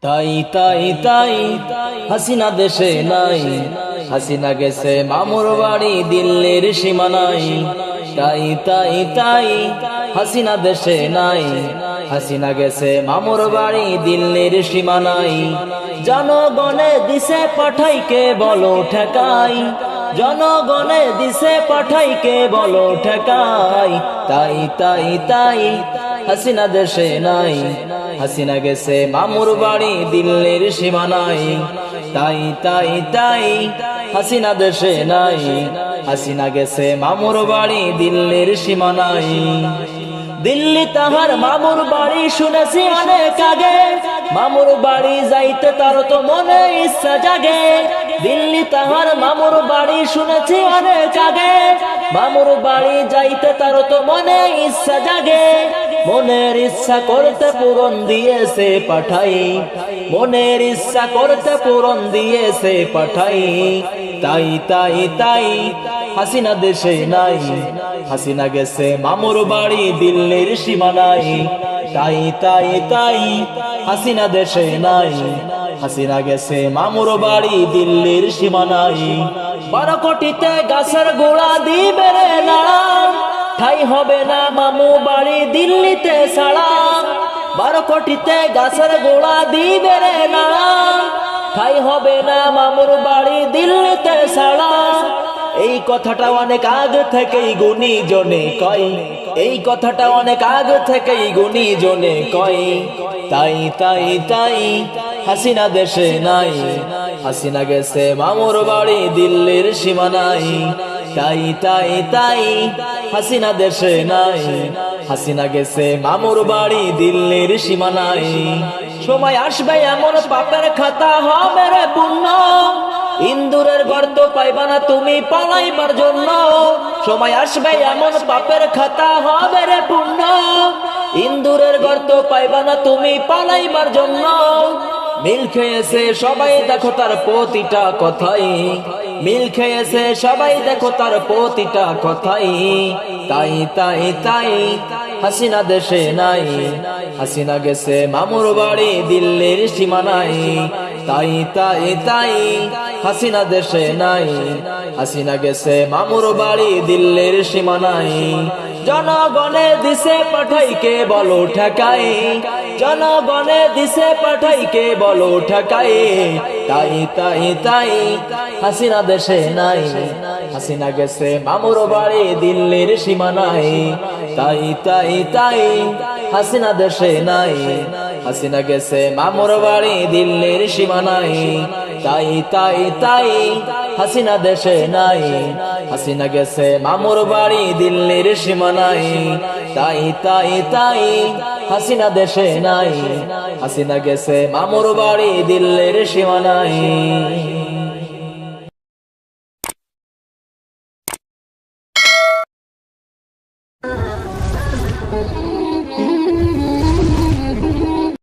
তাই তাই তাই হাসিনা দেশে নাই, হাসিনা গেছে মামুর বাড়ি দিল্লির সীমানায়। তাই তাই তাই হাসিনা দেশে নাই, হাসিনা গেছে মামুর বাড়ি দিল্লির সীমানায়। জনগণে দিছে পাঠাই কে বলো ঠেকাই, জনগণে দিছে পাঠাই কে বলো ঠেকাই। তাই তাই তাই হাসিনা দেশে নাই, হাসিনা গেছে মামুর বাড়ি দিল্লির সীমানায়। তাই তাই তাই হাসিনা দেশে নাই, হাসিনা গেছে মামুর বাড়ি দিল্লির সীমানায়। দিল্লি তাহার মামুর বাড়ি শুনেছি অনেক আগে, মামুর বাড়ি যাইতে তার তো মনে ইচ্ছা জাগে। দিল্লি তাহার মামুর বাড়ি শুনেছি অনেক আগে, মামুর বাড়ি যাইতে তার তো মনে ইচ্ছা জাগে। মনের ইচ্ছা করতে পূরণ দিয়েছে পাঠাই, মনের ইচ্ছা করতে পূরণ দিয়েছে পাঠাই। তাই তাই তাই হাসিনা দেশে নাই, হাসিনা গেছে মামুর বাড়ি দিল্লির সীমানায়। তাই তাই তাই হাসিনা দেশে নাই, হাসিনা গেছে মামুর বাড়ি দিল্লির সীমানায়। 12 কোটিতে গাছের গোড়া দিবে রে নাড়া, ঠাই হবে না মামু বাড়ি দিল্লিতে ছাড়া। 12 কোটিতে গাছের গোড়া দিবে রে নাড়া, ঠাই হবে না মামুর বাড়ি দিল্লিতে ছাড়া। এই কথাটা অনেক আগে থেকেই গুণী জনে কয়, এই কথাটা অনেক আগে থেকেই গুণী জনে কয়। তাই তাই তাই হাসিনা দেশে নাই, হাসিনা গেছে মামুর বাড়ি দিল্লির সীমানায়। তাই তাই তাই হাসিনা দেশে নাই, হাসিনা গেছে মামুর বাড়ি দিল্লির সীমানায়। সময় আসবে এমন পাপের খাতা হবে রে পূর্ণ, ইন্দুরের গর্ত পাইবা না তুমি পালাইবার জন্য। সময় আসবে এমন পাপের খাতা হবে রে পূর্ণ, ইন্দুরের গর্ত পাইবা না তুমি পালাইবার জন্য। মিল খেয়েছে সবাই দেখো তার প্রতিটা কথাই, মিল খেয়েছে সবাই দেখো তার প্রতিটা কথাই। তাই তাই তাই হাসিনা দেশে নাই, হাসিনা গেছে মামুর বাড়ি দিল্লির সীমানায়। তাই তাই তাই হাসিনা দেশে নাই, হাসিনা গেছে মামুর বাড়ি দিল্লির সীমানায়। জনগণে দিছে পাঠাই কে বলো ঠেকাই, জনগণে দিছে পাঠাই কে বলো ঠেকাই। তাই তাই তাই হাসিনা দেশে নাই, হাসিনা গেছে মামুর বাড়ি দিল্লির সীমানায়। তাই তাই তাই হাসিনা দেশে নাই, হাসিনা গেছে মামুর বাড়ি দিল্লির সীমানায়। তাই তাই তাই হাসিনা দেশে নাই, হাসিনা গেছে মামুর বাড়ি দিল্লির সীমানায়। তাই তাই তাই হাসিনা দেশে নাই, হাসিনা গেছে মামুর বাড়ি দিল্লির সীমানায়।